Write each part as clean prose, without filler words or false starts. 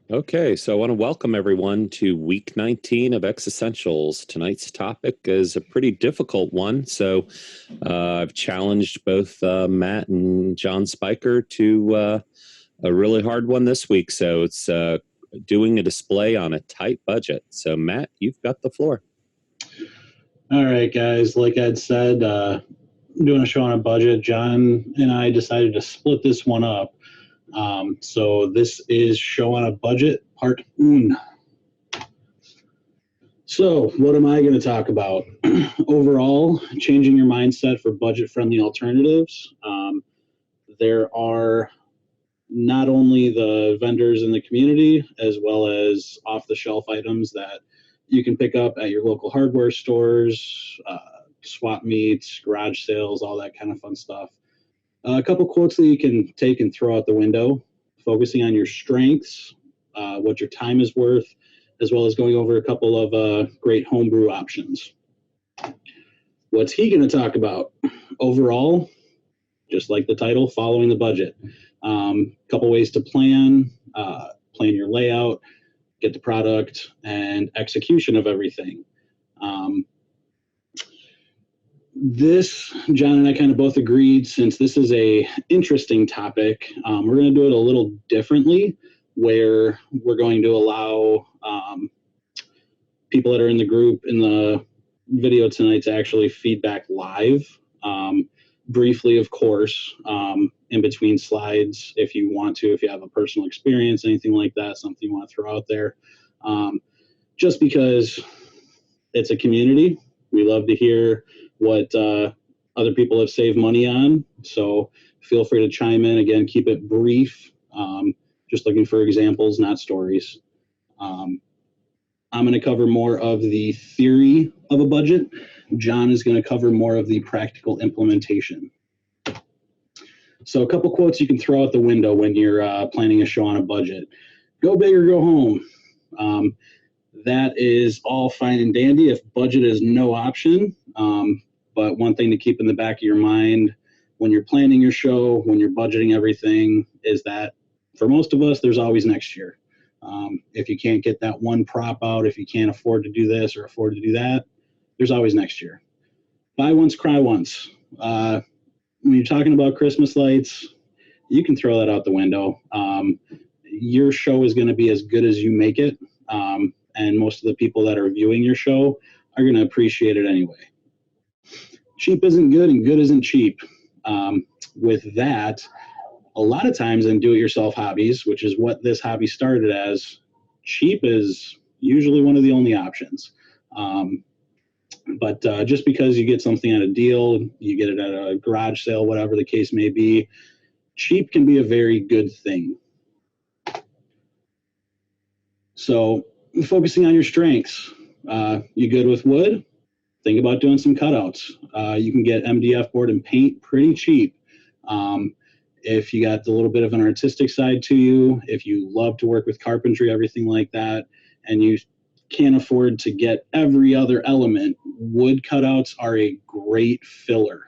Okay, so I want to welcome everyone to week 19 of xEssentials. Tonight's topic is a pretty difficult one, so I've challenged both Matt and John Spiker to a really hard one this week. So it's doing a display on a tight budget. So Matt, you've got the floor. All right, guys. Like Ed said, doing a show on a budget. John and I decided to split this one up. So this is Show on a Budget Part 1. So what am I going to talk about? Overall, changing your mindset for budget-friendly alternatives. There are not only the vendors in the community, as well as off-the-shelf items that you can pick up at your local hardware stores, swap meets, garage sales, all that kind of fun stuff. A couple quotes that you can take and throw out the window, focusing on your strengths, what your time is worth, as well as going over a couple of great homebrew options. What's he going to talk about? Overall, just like the title, following the budget. Couple ways to plan your layout, get the product, and execution of everything. This, John and I kind of both agreed, since this is a interesting topic, we're going to do it a little differently, where we're going to allow people that are in the group in the video tonight to actually feedback live, briefly, of course, in between slides, if you want to, if you have a personal experience, anything like that, something you want to throw out there. Just because it's a community, we love to hear what other people have saved money on. So feel free to chime in. Again, keep it brief. Just looking for examples, not stories. I'm going to cover more of the theory of a budget. John is going to cover more of the practical implementation. So a couple quotes you can throw out the window when you're planning a show on a budget. Go big or go home. That is all fine and dandy if budget is no option. But one thing to keep in the back of your mind when you're planning your show, when you're budgeting everything, is that for most of us, there's always next year. If you can't get that one prop out, if you can't afford to do this or afford to do that, there's always next year. Buy once, cry once. When you're talking about Christmas lights, you can throw that out the window. Your show is going to be as good as you make it. And most of the people that are viewing your show are going to appreciate it anyway. Cheap isn't good and good isn't cheap. With that, a lot of times in do-it-yourself hobbies, which is what this hobby started as, cheap is usually one of the only options. But just because you get something at a deal, you get it at a garage sale, whatever the case may be, cheap can be a very good thing. So focusing on your strengths. You good with wood? Think about doing some cutouts. You can get MDF board and paint pretty cheap. If you got a little bit of an artistic side to you, if you love to work with carpentry, everything like that, and you can't afford to get every other element, wood cutouts are a great filler.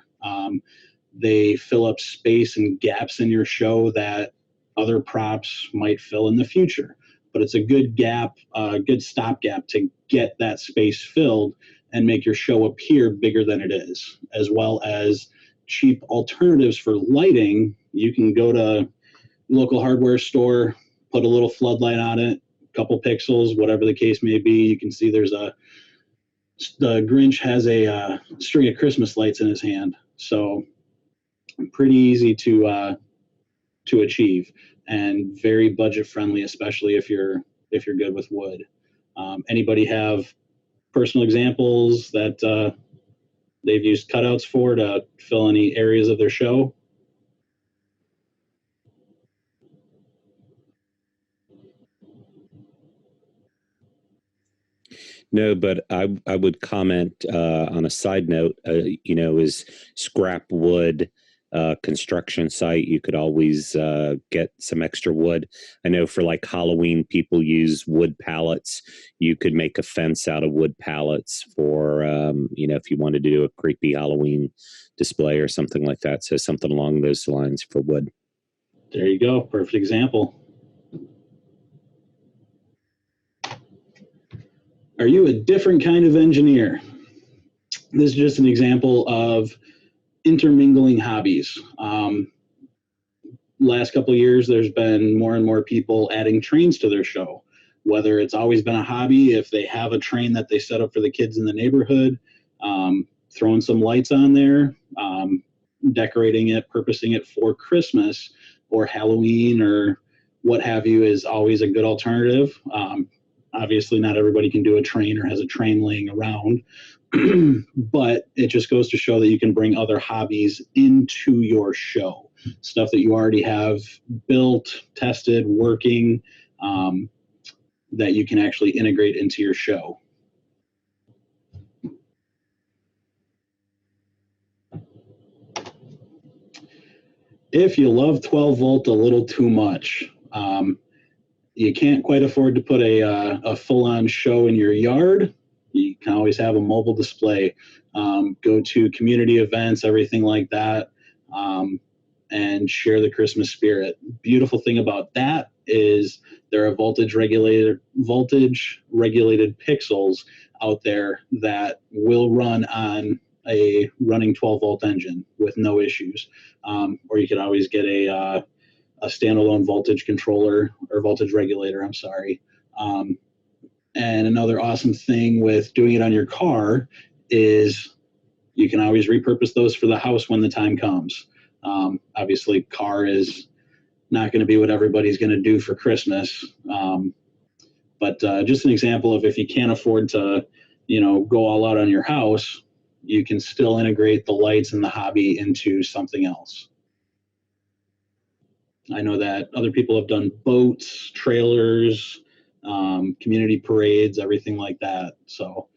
They fill up space and gaps in your show that other props might fill in the future. But it's a good gap, good stopgap to get that space filled and make your show appear bigger than it is, as well as cheap alternatives for lighting. You can go to local hardware store, put a little floodlight on it, a couple pixels, whatever the case may be. You can see there's the Grinch has a string of Christmas lights in his hand. So pretty easy to achieve and very budget friendly, especially if you're good with wood. Anybody have personal examples that they've used cutouts for to fill any areas of their show? No, but I would comment on a side note, is scrap wood construction site. You could always get some extra wood. I know for like Halloween, people use wood pallets. You could make a fence out of wood pallets for, if you wanted to do a creepy Halloween display or something like that. So something along those lines for wood. There you go. Perfect example. Are you a different kind of engineer? This is just an example of intermingling hobbies. Last couple of years, there's been more and more people adding trains to their show. Whether it's always been a hobby, if they have a train that they set up for the kids in the neighborhood, throwing some lights on there, decorating it, purposing it for Christmas or Halloween or what have you is always a good alternative. Obviously, not everybody can do a train or has a train laying around, but it just goes to show that you can bring other hobbies into your show. Stuff that you already have built, tested, working, that you can actually integrate into your show. If you love 12 volt a little too much, you can't quite afford to put a full-on show in your yard, you can always have a mobile display. Go to community events, everything like that, and share the Christmas spirit. Beautiful thing about that is there are voltage regulated pixels out there that will run on a running 12 volt engine with no issues. Or you can always get a standalone voltage controller or voltage regulator, I'm sorry. And another awesome thing with doing it on your car is you can always repurpose those for the house when the time comes. Obviously, car is not going to be what everybody's going to do for Christmas. But just an example of if you can't afford to, go all out on your house, you can still integrate the lights and the hobby into something else. I know that other people have done boats, trailers, community parades, everything like that. So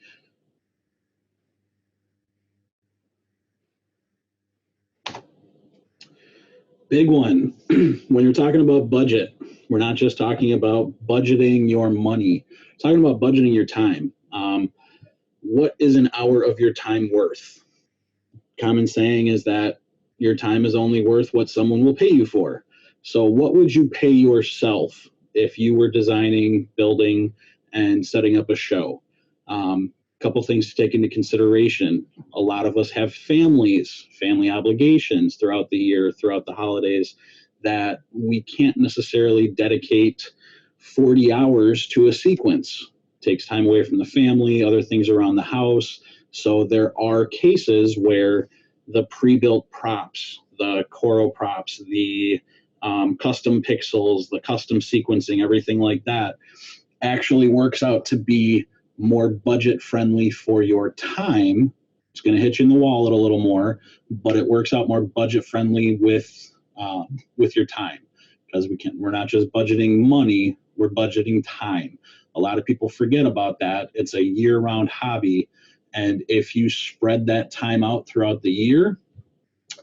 big one. When you're talking about budget, we're not just talking about budgeting your money, we're talking about budgeting your time. What is an hour of your time worth? Common saying is that your time is only worth what someone will pay you for. So what would you pay yourself if you were designing, building, and setting up a show? Couple things to take into consideration. A lot of us have families, family obligations throughout the year, throughout the holidays, that we can't necessarily dedicate 40 hours to a sequence. It takes time away from the family, other things around the house. So there are cases where the pre-built props, the Coro props, the custom pixels, the custom sequencing, everything like that actually works out to be more budget friendly for your time. It's going to hit you in the wallet a little more, but it works out more budget friendly with your time, because we're not just budgeting money, we're budgeting time. A lot of people forget about that. It's a year-round hobby, and if you spread that time out throughout the year,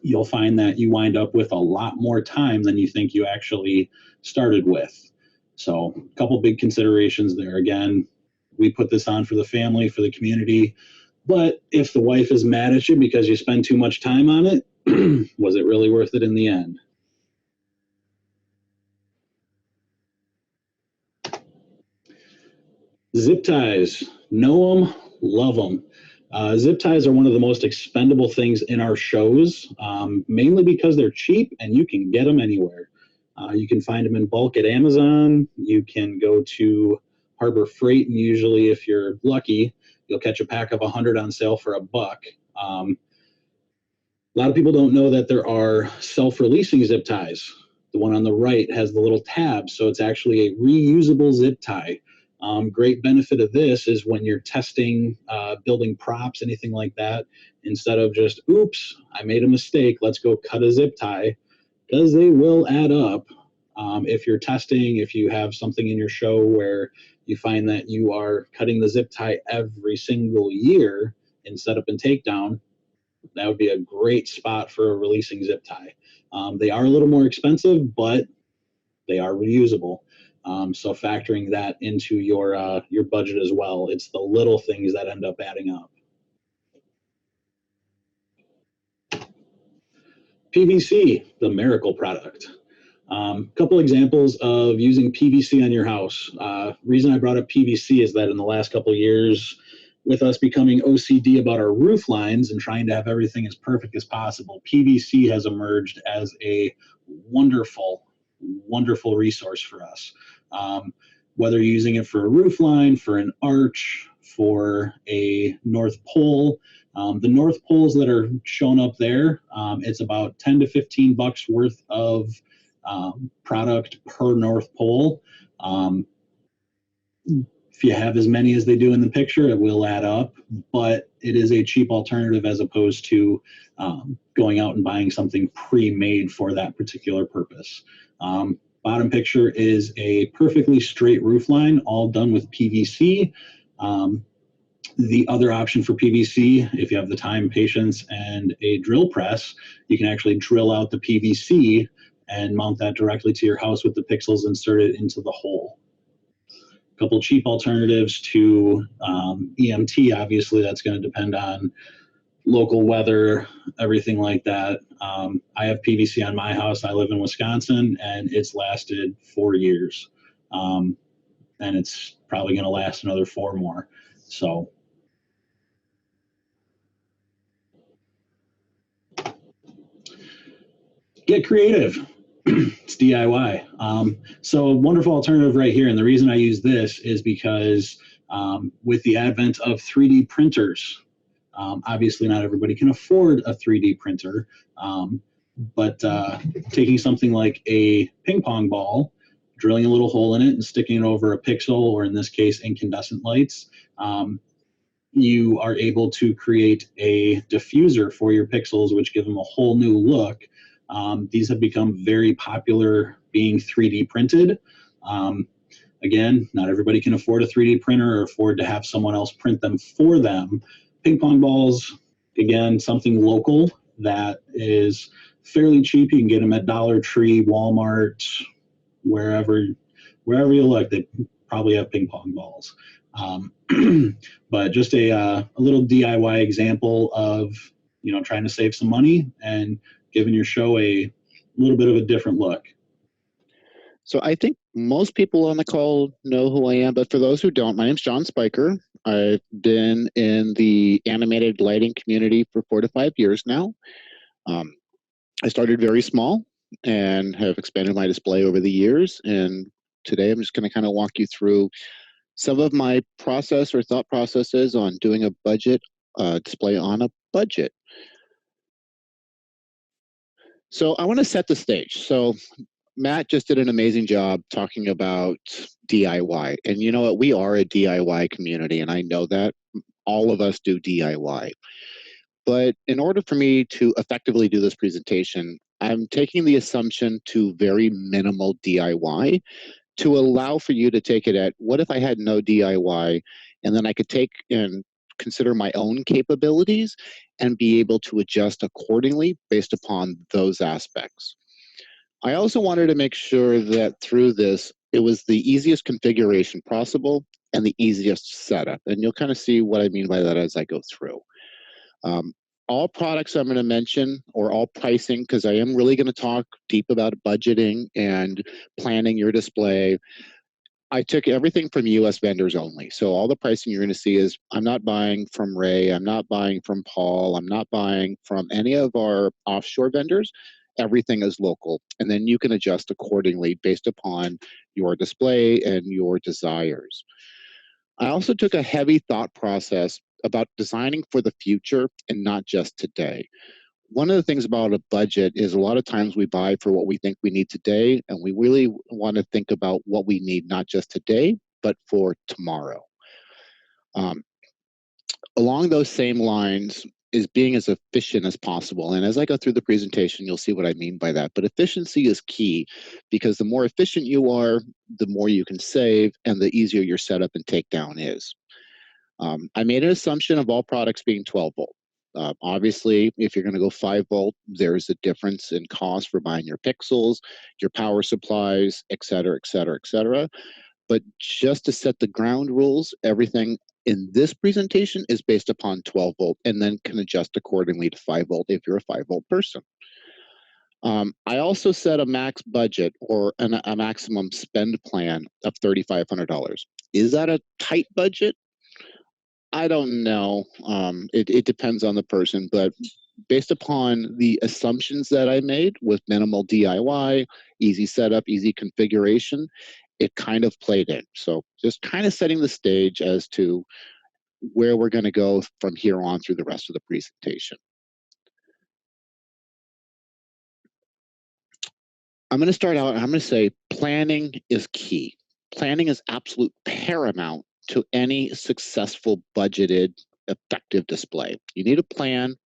you'll find that you wind up with a lot more time than you think you actually started with. So a couple big considerations there. Again, we put this on for the family, for the community, but if the wife is mad at you because you spend too much time on it, was it really worth it in the end? Zip ties, know them, love them. Zip ties are one of the most expendable things in our shows, mainly because they're cheap and you can get them anywhere. You can find them in bulk at Amazon. You can go to Harbor Freight, and usually, if you're lucky, you'll catch a pack of 100 on sale for $1. A lot of people don't know that there are self-releasing zip ties. The one on the right has the little tab, so it's actually a reusable zip tie. Great benefit of this is when you're testing, building props, anything like that, instead of just, oops, I made a mistake, let's go cut a zip tie, because they will add up. If you're testing, if you have something in your show where you find that you are cutting the zip tie every single year in setup and takedown, that would be a great spot for a releasing zip tie. They are a little more expensive, but they are reusable. So factoring that into your budget as well. It's the little things that end up adding up. PVC, the miracle product. Couple examples of using PVC on your house. Reason I brought up PVC is that in the last couple of years, with us becoming OCD about our roof lines and trying to have everything as perfect as possible, PVC has emerged as a wonderful, wonderful resource for us. Whether you're using it for a roof line, for an arch, for a North Pole, the North Poles that are shown up there, it's about 10 to 15 bucks worth of product per North Pole. If you have as many as they do in the picture, it will add up, but it is a cheap alternative as opposed to going out and buying something pre-made for that particular purpose. Bottom picture is a perfectly straight roof line, all done with PVC. The other option for PVC, if you have the time, patience, and a drill press, you can actually drill out the PVC and mount that directly to your house with the pixels inserted into the hole. A couple cheap alternatives to EMT, obviously that's going to depend on local weather, everything like that. I have PVC on my house. I live in Wisconsin, and it's lasted 4 years. And it's probably going to last another 4 more. So get creative. It's DIY. So a wonderful alternative right here. And the reason I use this is because with the advent of 3D printers, obviously not everybody can afford a 3D printer, but taking something like a ping pong ball, drilling a little hole in it and sticking it over a pixel, or in this case, incandescent lights, you are able to create a diffuser for your pixels, which give them a whole new look. These have become very popular being 3D printed. Again, not everybody can afford a 3D printer or afford to have someone else print them for them. Ping pong balls, again, something local that is fairly cheap. You can get them at Dollar Tree, Walmart, wherever you look, they probably have ping pong balls. But just a little DIY example of, trying to save some money and giving your show a little bit of a different look. So I think most people on the call know who I am, but for those who don't, my name's John Spiker. I've been in the animated lighting community for 4 to 5 years now. I started very small and have expanded my display over the years. And today I'm just going to kind of walk you through some of my process or thought processes on doing a budget display on a budget. So I want to set the stage. So Matt just did an amazing job talking about DIY. And you know what? We are a DIY community, and I know that. All of us do DIY. But in order for me to effectively do this presentation, I'm taking the assumption to very minimal DIY to allow for you to take it at, what if I had no DIY, and then I could take and consider my own capabilities and be able to adjust accordingly based upon those aspects. I also wanted to make sure that through this, it was the easiest configuration possible and the easiest setup. And you'll kind of see what I mean by that as I go through. All products I'm going to mention, or all pricing, because I am really going to talk deep about budgeting and planning your display. I took everything from US vendors only. So all the pricing you're going to see is, I'm not buying from Ray, I'm not buying from Paul, I'm not buying from any of our offshore vendors. Everything is local. And then you can adjust accordingly based upon your display and your desires. I also took a heavy thought process about designing for the future and not just today. One of the things about a budget is a lot of times we buy for what we think we need today, and we really want to think about what we need not just today, but for tomorrow. Along those same lines is being as efficient as possible. And as I go through the presentation, you'll see what I mean by that. But efficiency is key, because the more efficient you are, the more you can save and the easier your setup and takedown is. I made an assumption of all products being 12 volt. Obviously, if you're going to go 5 volt, there's a difference in cost for buying your pixels, your power supplies, et cetera, et cetera, et cetera. But just to set the ground rules, everything in this presentation is based upon 12 volt and then can adjust accordingly to 5 volt if you're a 5 volt person. I also set a max budget or a maximum spend plan of $3,500. Is that a tight budget? I don't know. It depends on the person, but based upon the assumptions that I made with minimal DIY, easy setup, easy configuration, it kind of played in. So just kind of setting the stage as to where we're going to go from here on through the rest of the presentation. I'm going to start out, I'm going to say planning is key. Planning is absolute paramount to any successful, budgeted, effective display. You need to plan,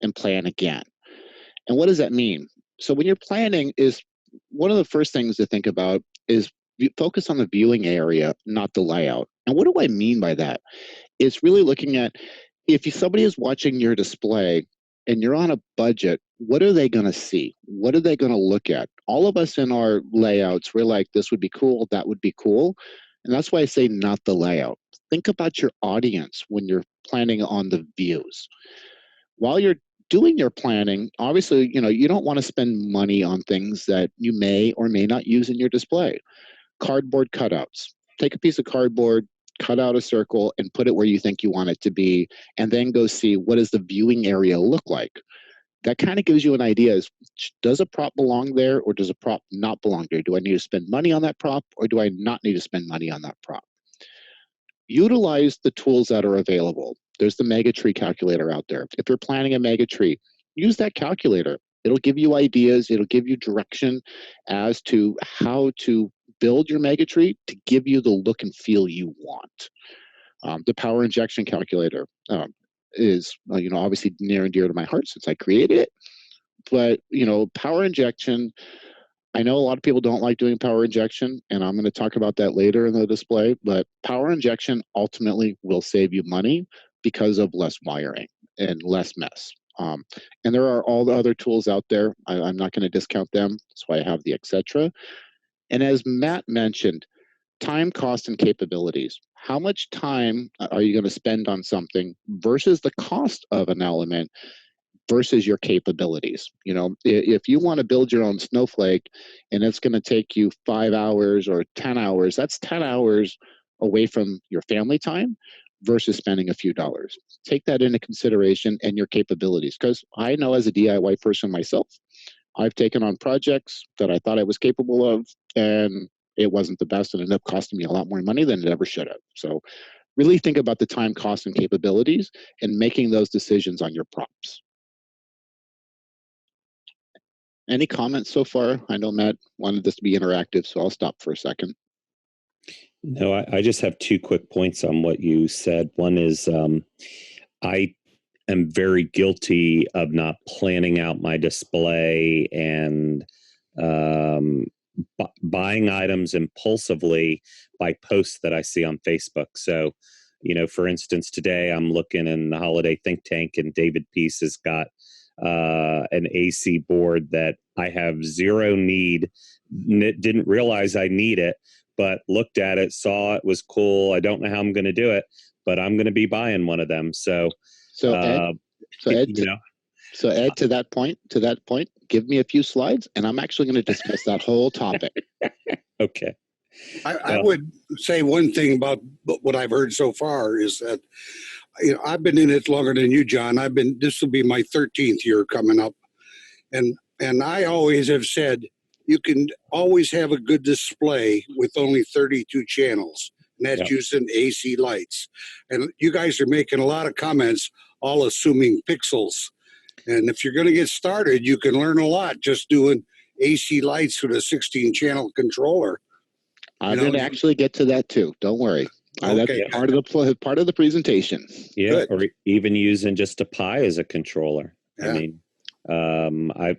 and plan again. And what does that mean? So when you're planning, is one of the first things to think about is focus on the viewing area, not the layout. And what do I mean by that? It's really looking at, if somebody is watching your display and you're on a budget, what are they going to see? What are they going to look at? All of us in our layouts, we're like, this would be cool, that would be cool. And that's why I say not the layout. Think about your audience when you're planning on the views. While you're doing your planning, obviously, you don't want to spend money on things that you may or may not use in your display. Cardboard cutouts. Take a piece of cardboard, cut out a circle, and put it where you think you want it to be, and then go see what does the viewing area look like. That kind of gives you an idea. Does a prop belong there, or does a prop not belong there? Do I need to spend money on that prop, or do I not need to spend money on that prop? Utilize the tools that are available. There's the mega tree calculator out there. If you're planning a mega tree, use that calculator. It'll give you ideas. It'll give you direction as to how to build your mega tree to give you the look and feel you want. The power injection calculator is, obviously near and dear to my heart since I created it. But, power injection, I know a lot of people don't like doing power injection, and I'm going to talk about that later in the display, but power injection ultimately will save you money because of less wiring and less mess. And there are all the other tools out there. I'm not going to discount them. That's why I have the etc. And as Matt mentioned, time, cost, and capabilities. How much time are you going to spend on something versus the cost of an element versus your capabilities? If you want to build your own snowflake and it's going to take you 5 hours or 10 hours, that's 10 hours away from your family time versus spending a few dollars. Take that into consideration and your capabilities, because I know as a DIY person myself, I've taken on projects that I thought I was capable of, and it wasn't the best and ended up costing me a lot more money than it ever should have. So really think about the time, cost, and capabilities and making those decisions on your props. Any comments so far? I know Matt wanted this to be interactive, so I'll stop for a second. No, I just have 2 quick points on what you said. One is I am very guilty of not planning out my display and buying items impulsively by posts that I see on Facebook. So, for instance, today I'm looking in the Holiday Think Tank, and David Peace has got an AC board that I have zero need, didn't realize I need it, but looked at it, saw it was cool. I don't know how I'm going to do it, but I'm going to be buying one of them. So Ed, to that point, give me a few slides, and I'm actually going to discuss that whole topic. Okay. I would say one thing about what I've heard so far is that, I've been in it longer than you, John. This will be my 13th year coming up. And I always have said, you can always have a good display with only 32 channels, and that's using AC lights. And you guys are making a lot of comments, all assuming pixels. And if you're going to get started, you can learn a lot just doing AC lights with a 16-channel controller. I'm going to actually get to that too. Don't worry. Okay. That's part of the presentation. Yeah, Good. or even using just a Pi as a controller. Yeah. I mean,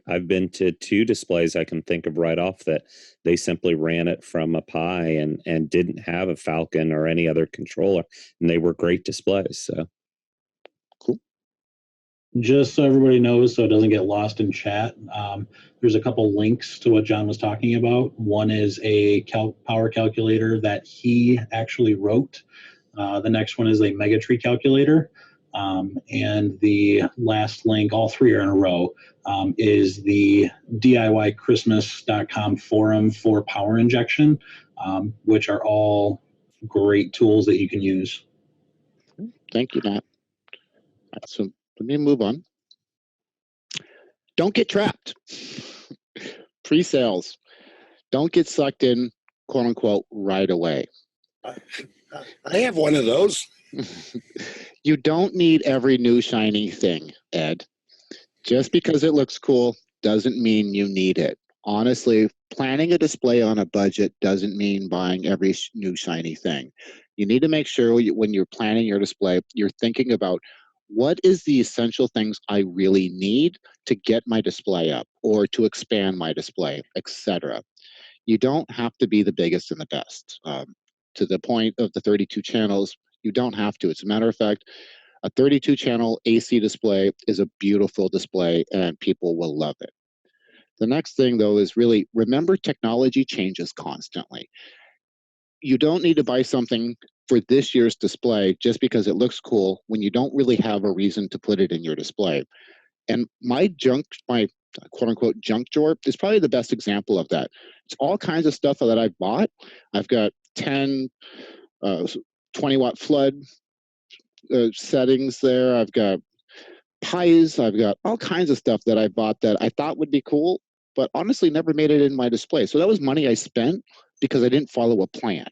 I've been to 2 displays I can think of right off that they simply ran it from a Pi and didn't have a Falcon or any other controller, and they were great displays. So cool. Just so everybody knows, so it doesn't get lost in chat, there's a couple links to what John was talking about. One is a power calculator that he actually wrote. The next one is a Megatree calculator. And the last link, all three are in a row, is the DIYChristmas.com forum for power injection, which are all great tools that you can use. Thank you, Matt. All right, so let me move on. Don't get trapped. Pre-sales. Don't get sucked in, quote unquote, right away. I have one of those. You don't need every new shiny thing, Ed. Just because it looks cool doesn't mean you need it. Honestly, planning a display on a budget doesn't mean buying every new shiny thing. You need to make sure when you're planning your display, you're thinking about what is the essential things I really need to get my display up or to expand my display, etc. You don't have to be the biggest and the best. To the point of the 32 channels, you don't have to. As a matter of fact, a 32 channel AC display is a beautiful display and people will love it. The next thing though is really remember technology changes constantly. You don't need to buy something for this year's display just because it looks cool when you don't really have a reason to put it in your display. And my quote unquote junk drawer is probably the best example of that. It's all kinds of stuff that I've bought. I've got 10 20 watt flood settings there. I've got pies. I've got all kinds of stuff that I bought that I thought would be cool, but honestly never made it in my display. So that was money I spent because I didn't follow a plan.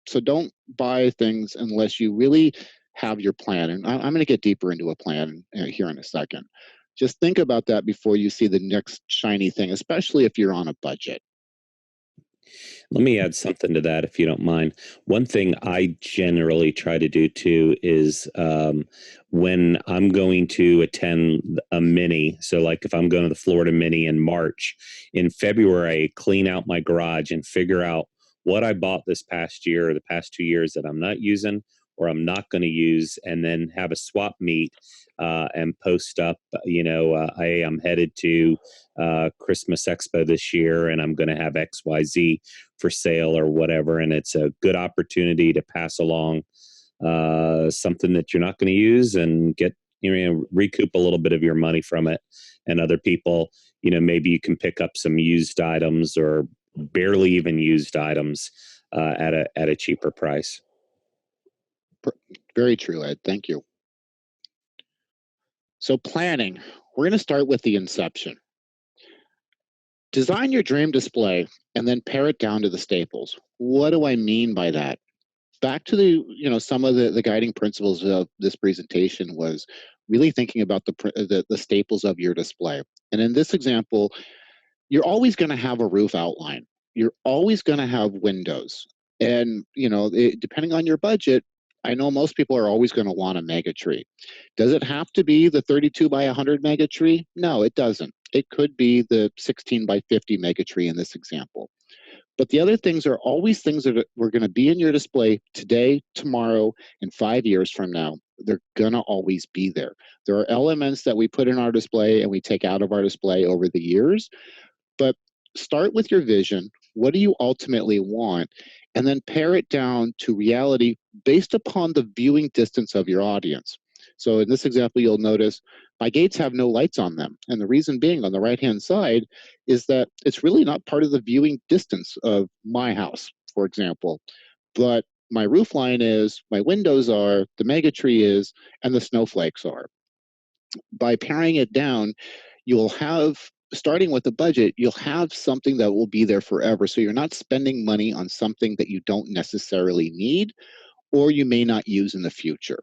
So don't buy things unless you really have your plan. And I'm going to get deeper into a plan here in a second. Just think about that before you see the next shiny thing, especially if you're on a budget. Let me add something to that, if you don't mind. One thing I generally try to do too is when I'm going to attend a mini, so like if I'm going to the Florida mini in March, in February, I clean out my garage and figure out what I bought this past year or the past 2 years that I'm not using or I'm not going to use, and then have a swap meet and post up, hey, I'm headed to Christmas Expo this year and I'm going to have XYZ for sale or whatever. And it's a good opportunity to pass along something that you're not going to use and get, recoup a little bit of your money from it. And other people, maybe you can pick up some used items or barely even used items at a cheaper price. Very true, Ed. Thank you. So planning, we're going to start with the inception. Design your dream display and then pare it down to the staples. What do I mean by that? Back to the, some of the guiding principles of this presentation was really thinking about the staples of your display. And in this example, you're always going to have a roof outline. You're always going to have windows. And, depending on your budget, I know most people are always going to want a mega tree. Does it have to be the 32 by 100 mega tree? No, it doesn't. It could be the 16 by 50 mega tree in this example. But the other things are always things that were going to be in your display today, tomorrow, and 5 years from now. They're going to always be there. There are elements that we put in our display and we take out of our display over the years. But start with your vision. What do you ultimately want? And then pare it down to reality based upon the viewing distance of your audience. So in this example, you'll notice my gates have no lights on them. And the reason being on the right-hand side is that it's really not part of the viewing distance of my house, for example. But my roof line is, my windows are, the mega tree is, and the snowflakes are. By paring it down, you'll have, starting with the budget, you'll have something that will be there forever. So you're not spending money on something that you don't necessarily need or you may not use in the future.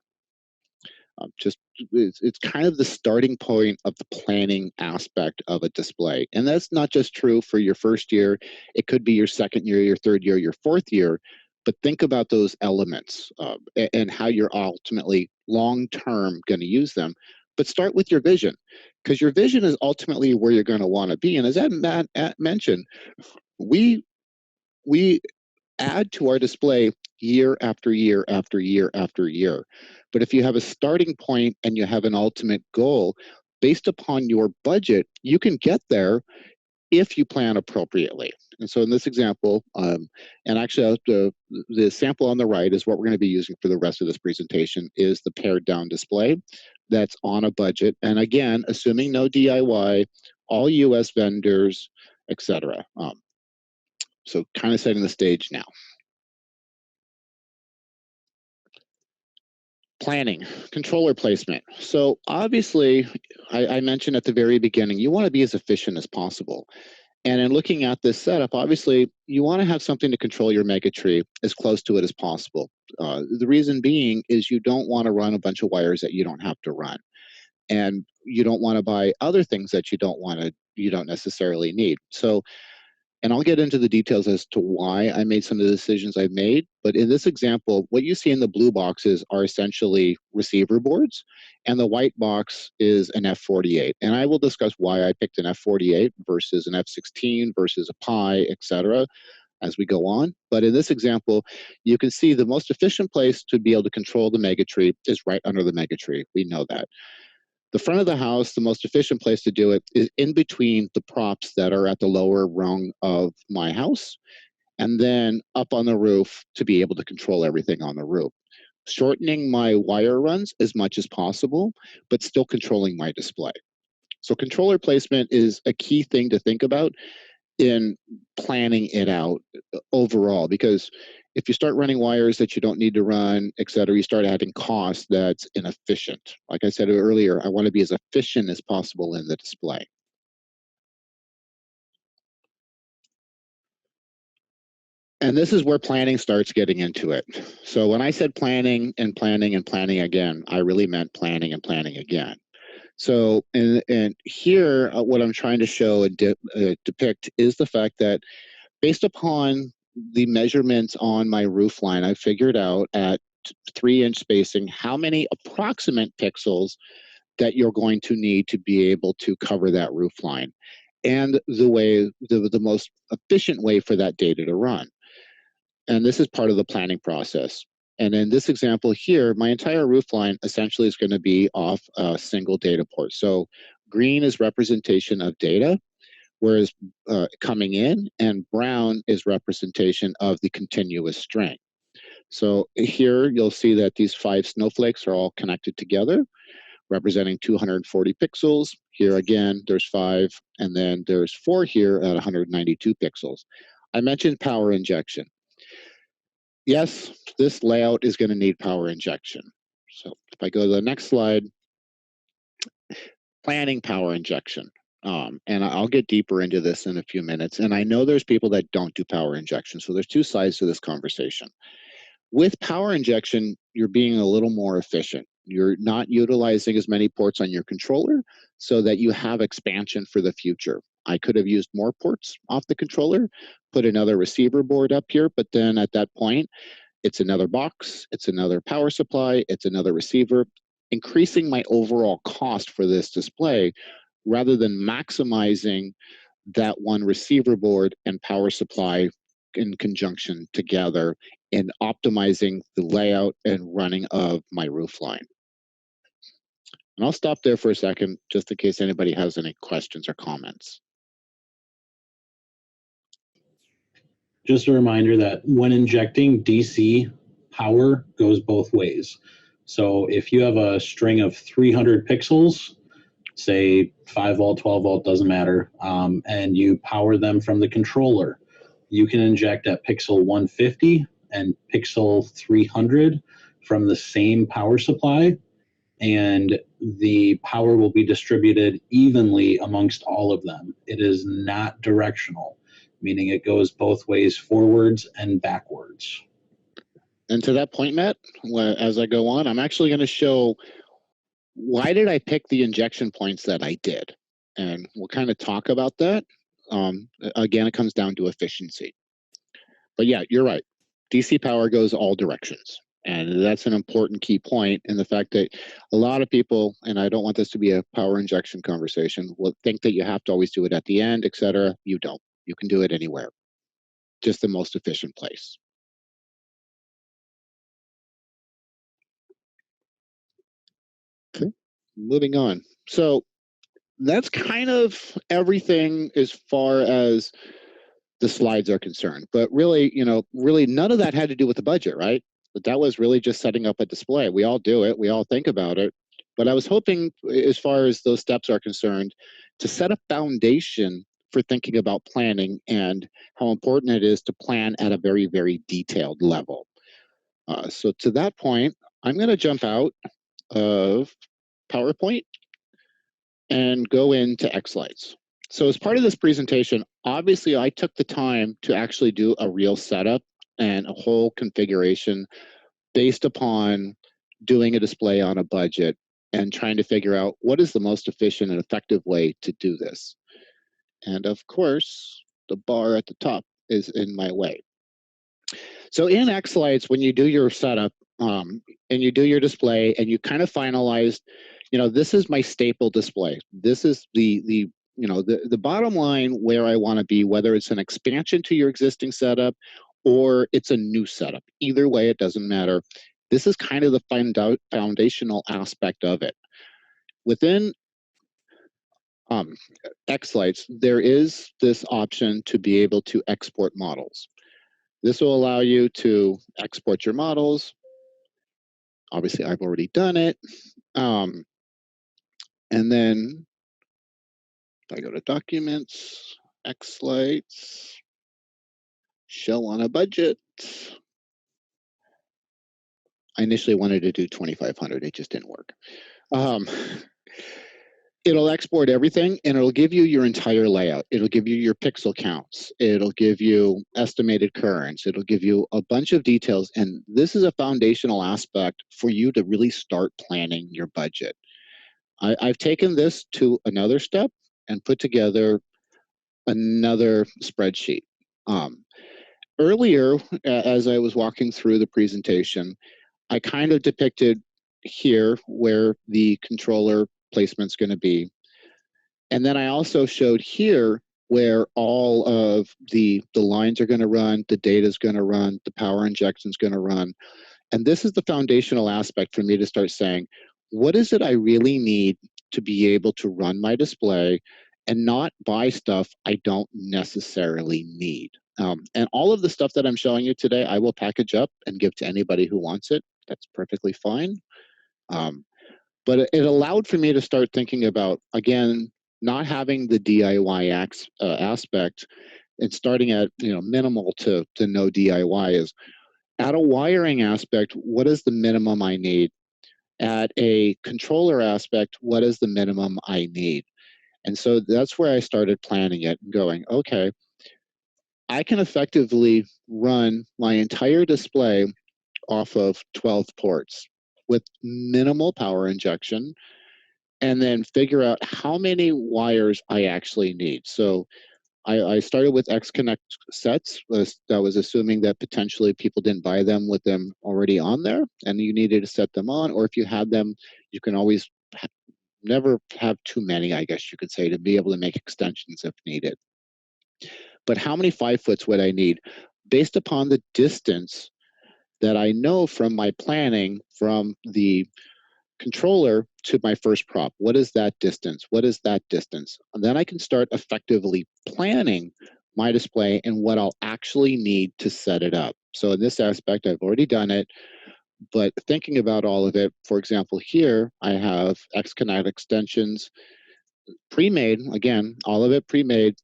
It's kind of the starting point of the planning aspect of a display. And that's not just true for your first year. It could be your second year, your third year, your fourth year. But think about those elements and how you're ultimately long-term going to use them. But start with your vision, because your vision is ultimately where you're going to want to be. And as Matt mentioned, we add to our display year after year after year after year. But if you have a starting point and you have an ultimate goal, based upon your budget, you can get there if you plan appropriately. And so in this example, and actually the sample on the right is what we're going to be using for the rest of this presentation, is the pared down display that's on a budget. And again, assuming no DIY, all US vendors, etc. So kind of setting the stage now. Planning, controller placement. So obviously, I mentioned at the very beginning, you want to be as efficient as possible. And in looking at this setup, obviously, you want to have something to control your mega tree as close to it as possible. The reason being is you don't want to run a bunch of wires that you don't have to run. And you don't want to buy other things that you don't necessarily need. So, and I'll get into the details as to why I made some of the decisions I've made. But in this example, what you see in the blue boxes are essentially receiver boards, and the white box is an F48. And I will discuss why I picked an F48 versus an F16 versus a Pi, etc., as we go on. But in this example, you can see the most efficient place to be able to control the megatree is right under the megatree. We know that. The front of the house, the most efficient place to do it is in between the props that are at the lower rung of my house, and then up on the roof to be able to control everything on the roof. Shortening my wire runs as much as possible, but still controlling my display. So controller placement is a key thing to think about in planning it out overall, because if you start running wires that you don't need to run, et cetera, you start adding costs that's inefficient. Like I said earlier, I want to be as efficient as possible in the display. And this is where planning starts getting into it. So when I said planning and planning and planning again, I really meant planning and planning again. So, and here, what I'm trying to show and depict is the fact that based upon the measurements on my roof line, I figured out at 3-inch spacing how many approximate pixels that you're going to need to be able to cover that roof line, and the most efficient way for that data to run. And this is part of the planning process. And in this example here, my entire roof line essentially is going to be off a single data port. So green is representation of data, whereas coming in, and brown is representation of the continuous string. So here you'll see that these 5 snowflakes are all connected together, representing 240 pixels. Here again, there's 5, and then there's 4 here at 192 pixels. I mentioned power injection. Yes, this layout is going to need power injection. So if I go to the next slide, planning power injection. And I'll get deeper into this in a few minutes. And I know there's people that don't do power injection. So there's 2 sides to this conversation. With power injection, you're being a little more efficient. You're not utilizing as many ports on your controller so that you have expansion for the future. I could have used more ports off the controller, put another receiver board up here, but then at that point, it's another box, it's another power supply, it's another receiver, increasing my overall cost for this display rather than maximizing that one receiver board and power supply in conjunction together and optimizing the layout and running of my roof line. And I'll stop there for a second, just in case anybody has any questions or comments. Just a reminder that when injecting DC, power goes both ways. So if you have a string of 300 pixels, say 5 volt, 12 volt, doesn't matter, and you power them from the controller, you can inject at pixel 150 and pixel 300 from the same power supply, and the power will be distributed evenly amongst all of them. It is not directional, meaning it goes both ways, forwards and backwards. And to that point, Matt, as I go on, I'm actually going to show why did I pick the injection points that I did. And we'll kind of talk about that. Again, it comes down to efficiency. But yeah, you're right. DC power goes all directions. And that's an important key point in the fact that a lot of people, and I don't want this to be a power injection conversation, will think that you have to always do it at the end, et cetera. You don't. You can do it anywhere. Just the most efficient place. Okay, moving on. So that's kind of everything as far as the slides are concerned. But really, really none of that had to do with the budget, right? But that was really just setting up a display. We all do it. We all think about it. But I was hoping, as far as those steps are concerned, to set a foundation for thinking about planning and how important it is to plan at a very, very detailed level. So to that point, I'm going to jump out of PowerPoint and go into XLights. So as part of this presentation, obviously I took the time to actually do a real setup and a whole configuration based upon doing a display on a budget and trying to figure out what is the most efficient and effective way to do this. And of course, the bar at the top is in my way. So in XLights, when you do your setup and you do your display and you kind of finalize, this is my staple display. This is the bottom line where I want to be, whether it's an expansion to your existing setup or it's a new setup. Either way, it doesn't matter. This is kind of the foundational aspect of it. Within XLights, there is this option to be able to export models. This will allow you to export your models. Obviously, I've already done it. And then if I go to Documents, XLights, Shell on a budget. I initially wanted to do 2,500. It just didn't work. It'll export everything and it'll give you your entire layout. It'll give you your pixel counts. It'll give you estimated currents. It'll give you a bunch of details. And this is a foundational aspect for you to really start planning your budget. I've taken this to another step and put together another spreadsheet. Earlier, as I was walking through the presentation, I kind of depicted here where the controller placement's going to be. And then I also showed here where all of the lines are going to run, the data is going to run, the power injection is going to run. And this is the foundational aspect for me to start saying, what is it I really need to be able to run my display and not buy stuff I don't necessarily need? And all of the stuff that I'm showing you today, I will package up and give to anybody who wants it. That's perfectly fine. But it allowed for me to start thinking about, again, not having the DIY aspect and starting at minimal to no DIY is at a wiring aspect, what is the minimum I need? At a controller aspect, what is the minimum I need? And so that's where I started planning it and going, okay, I can effectively run my entire display off of 12 ports with minimal power injection and then figure out how many wires I actually need. So I started with X-Connect sets. That was assuming that potentially people didn't buy them with them already on there and you needed to set them on, or if you had them, you can always never have too many, I guess you could say, to be able to make extensions if needed. But how many 5-foots would I need? Based upon the distance that I know from my planning from the controller to my first prop. What is that distance? What is that distance? And then I can start effectively planning my display and what I'll actually need to set it up. So in this aspect, I've already done it, but thinking about all of it, for example, here I have X-Connect extensions pre-made, again, all of it pre-made,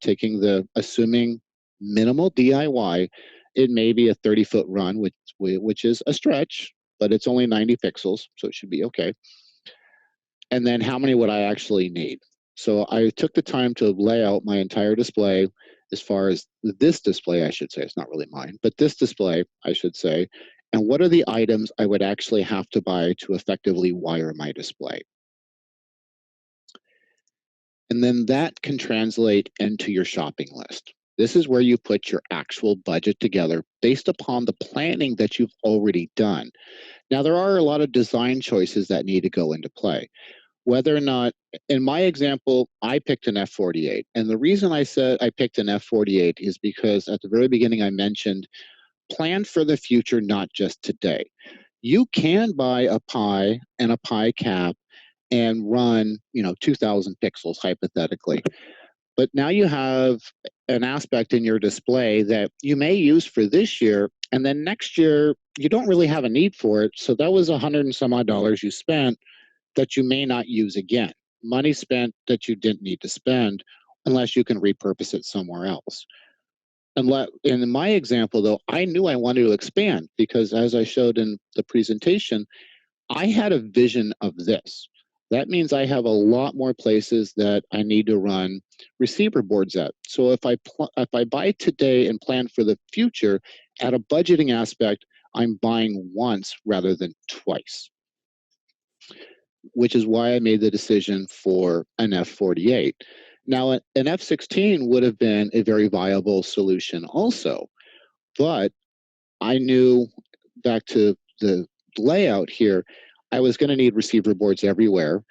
assuming minimal DIY. It may be a 30-foot run, which is a stretch, but it's only 90 pixels, so it should be okay. And then how many would I actually need? So I took the time to lay out my entire display as far as this display, I should say. It's not really mine, but this display, I should say. And what are the items I would actually have to buy to effectively wire my display? And then that can translate into your shopping list. This is where you put your actual budget together based upon the planning that you've already done. Now, there are a lot of design choices that need to go into play. Whether or not, in my example, I picked an F48. And the reason I said I picked an F48 is because at the very beginning I mentioned, plan for the future, not just today. You can buy a Pi and a Pi cap and run, 2,000 pixels hypothetically. But now you have an aspect in your display that you may use for this year, and then next year you don't really have a need for it. So that was $100 and some odd you spent that you may not use again. Money spent that you didn't need to spend unless you can repurpose it somewhere else. In my example, though, I knew I wanted to expand because, as I showed in the presentation, I had a vision of this. That means I have a lot more places that I need to run receiver boards at. So if I buy today and plan for the future, at a budgeting aspect, I'm buying once rather than twice, which is why I made the decision for an F48. Now, an F16 would have been a very viable solution also, but I knew, back to the layout here, I was going to need receiver boards everywhere.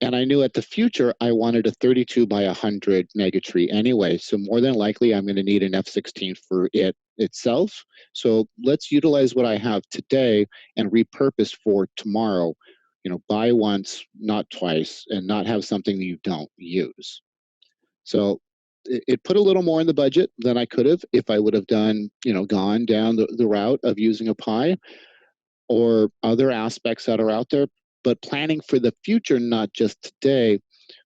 And I knew at the future, I wanted a 32 by 100 megatree anyway. So more than likely, I'm going to need an F16 for it itself. So let's utilize what I have today and repurpose for tomorrow. Buy once, not twice, and not have something that you don't use. So it put a little more in the budget than I could have if I would have gone down the route of using a Pi or other aspects that are out there. But planning for the future, not just today,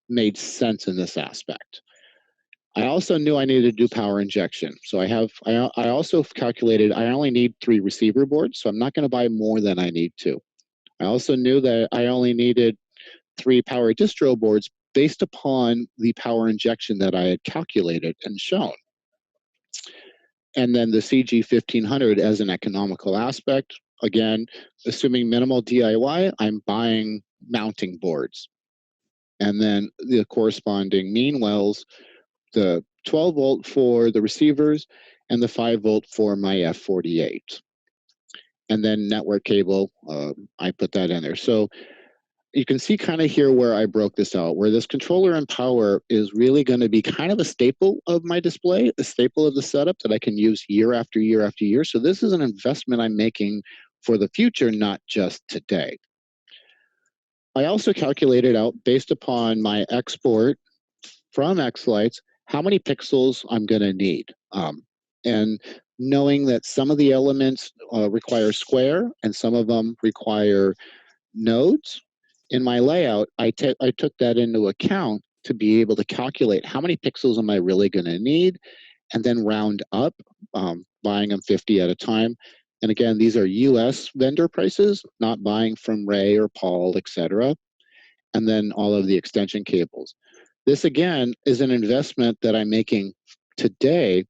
made sense in this aspect. I also knew I needed to do power injection. So I also calculated I only need 3 receiver boards, so I'm not going to buy more than I need to. I also knew that I only needed 3 power distro boards based upon the power injection that I had calculated and shown. And then the CG1500 as an economical aspect. Again, assuming minimal DIY, I'm buying mounting boards. And then the corresponding mean wells, the 12 volt for the receivers and the 5 volt for my F48. And then network cable, I put that in there. So you can see kind of here where I broke this out, where this controller and power is really going to be kind of a staple of my display, a staple of the setup that I can use year after year after year. So this is an investment I'm making for the future, not just today. I also calculated out, based upon my export from XLights, how many pixels I'm going to need. And knowing that some of the elements require square and some of them require nodes, in my layout, I took that into account to be able to calculate how many pixels am I really going to need, and then round up, buying them 50 at a time. And again, these are US vendor prices, not buying from Ray or Paul, etc. And then all of the extension cables. This, again, is an investment that I'm making today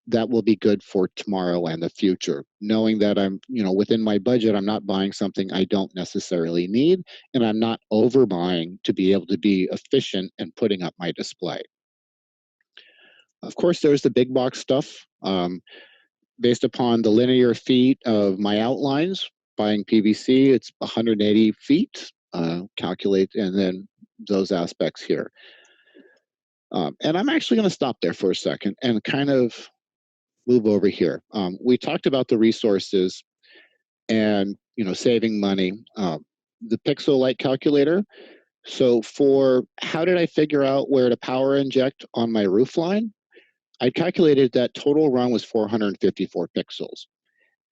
that will be good for tomorrow and the future, knowing that I'm, within my budget, I'm not buying something I don't necessarily need, and I'm not overbuying to be able to be efficient in putting up my display. Of course, there's the big box stuff. Based upon the linear feet of my outlines, buying PVC, it's 180 feet, calculate, and then those aspects here. And I'm actually going to stop there for a second and kind of move over here. We talked about the resources and saving money. The pixel light calculator. So for how did I figure out where to power inject on my roof line? I calculated that total run was 454 pixels.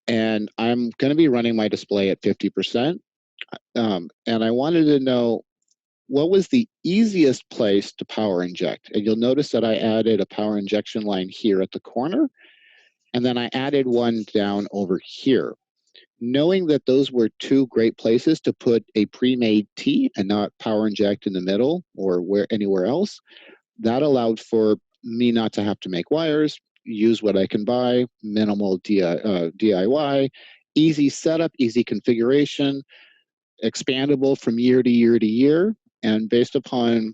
And I'm going to be running my display at 50%. And I wanted to know what was the easiest place to power inject. And you'll notice that I added a power injection line here at the corner. And then I added one down over here. Knowing that those were 2 great places to put a pre-made T and not power inject in the middle or anywhere else, that allowed for me not to have to make wires, use what I can buy, minimal DIY, easy setup, easy configuration, expandable from year to year to year, and based upon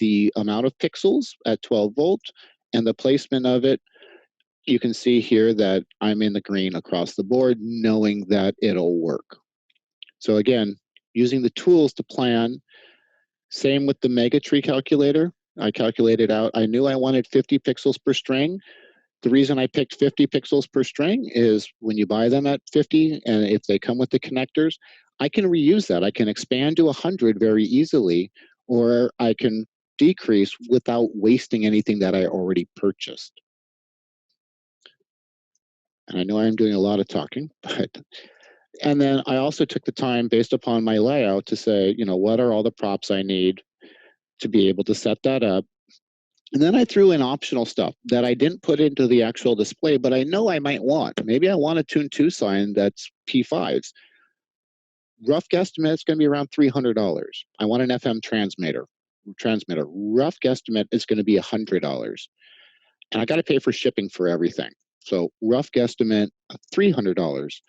the amount of pixels at 12 volt and the placement of it, you can see here that I'm in the green across the board, knowing that it'll work. So again, using the tools to plan. Same with the mega tree calculator. I calculated out, I knew I wanted 50 pixels per string. The reason I picked 50 pixels per string is when you buy them at 50, and if they come with the connectors, I can reuse that. I can expand to 100 very easily, or I can decrease without wasting anything that I already purchased. And I know I'm doing a lot of talking, but, and then I also took the time based upon my layout to say, you know, what are all the props I need to be able to set that up? And then I threw in optional stuff that I didn't put into the actual display, but I know I might want. Maybe I want a Tune 2 sign that's P5s. Rough guesstimate, it's going to be around $300. I want an FM transmitter. Rough guesstimate is going to be $100. And I got to pay for shipping for everything. So rough guesstimate of $300.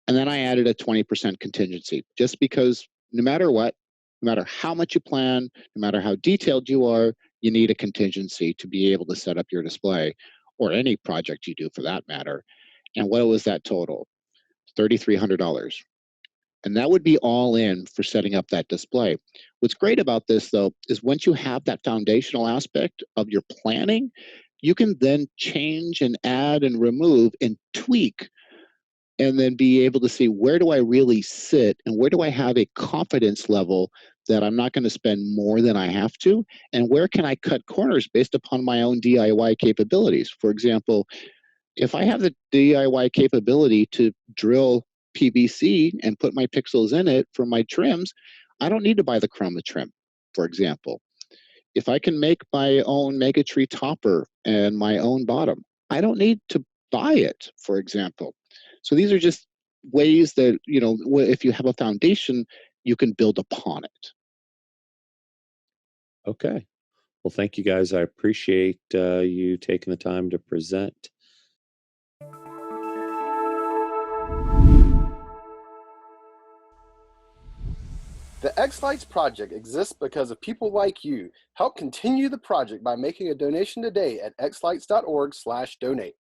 And then I added a 20% contingency, just because no matter what, no matter how much you plan, no matter how detailed you are, you need a contingency to be able to set up your display, or any project you do for that matter. And what was that total? $3,300. And that would be all in for setting up that display. What's great about this, though, is once you have that foundational aspect of your planning, you can then change and add and remove and tweak, and then be able to see, where do I really sit and where do I have a confidence level that I'm not going to spend more than I have to, and where can I cut corners based upon my own DIY capabilities. For example, if I have the DIY capability to drill PVC and put my pixels in it for my trims, I don't need to buy the chroma trim, for example. If I can make my own Megatree topper and my own bottom, I don't need to buy it, for example. So these are just ways that, you know, if you have a foundation, you can build upon it. Okay. Well, thank you guys. I appreciate you taking the time to present. The XLights project exists because of people like you. Help continue the project by making a donation today at xlights.org/donate.